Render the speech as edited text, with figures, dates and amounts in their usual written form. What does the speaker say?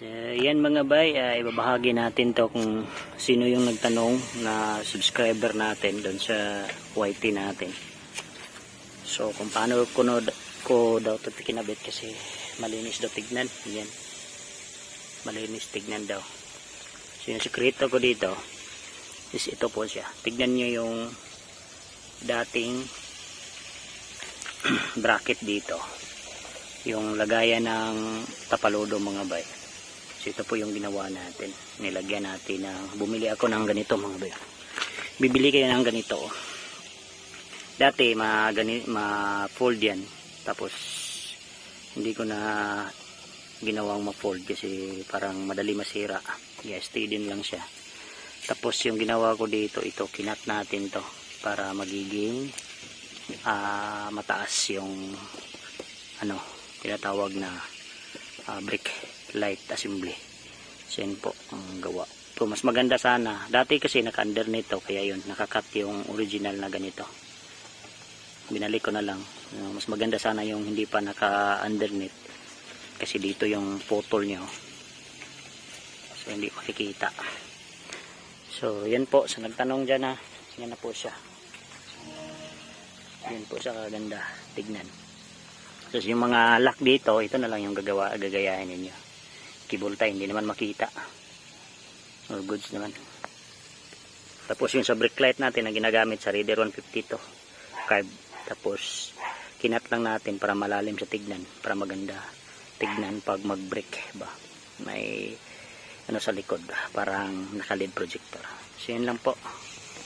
So, yan mga bay, ibabahagi natin to kung sino yung nagtanong na subscriber natin doon sa YT natin. So, kung paano ko daw ito kinabit kasi malinis daw tignan. Yan. Malinis tignan daw. So, yung sekreto ko dito is ito po siya. Tignan nyo yung dating bracket dito. Yung lagayan ng tapaludo mga bay. So ito po yung ginawa natin. Nilagyan natin ng bumili ako ng ganito mga bay. Bibili kayo ng ganito. Dati ma-fold yan. Tapos hindi ko na ginawang ma-fold kasi parang madali masira. Yes, stay din lang siya. Tapos yung ginawa ko dito, ito kinat natin to para magiging mataas yung tinatawag na brick light assembly. So yun po ang gawa. So mas maganda sana. Dati kasi naka-under nito kaya yun, nakakat yung original na ganito. Binalik ko na lang. Mas maganda sana yung hindi pa naka-under net. Kasi dito yung putol nyo. So hindi makikita. So yan po. Sa nagtanong dyan yan na po siya. Yan po siya kaganda. Tignan. Tapos yung mga lock dito, ito na lang yung gagayahin ninyo. Cable tie, hindi naman makita. All goods naman. Tapos yung sa brake light natin na ginagamit sa Raider 150 to. Carb. Tapos kinat lang natin para malalim sa tignan. Para maganda tignan pag mag-brake ba. May sa likod. Parang naka-LED projector. So yun lang po.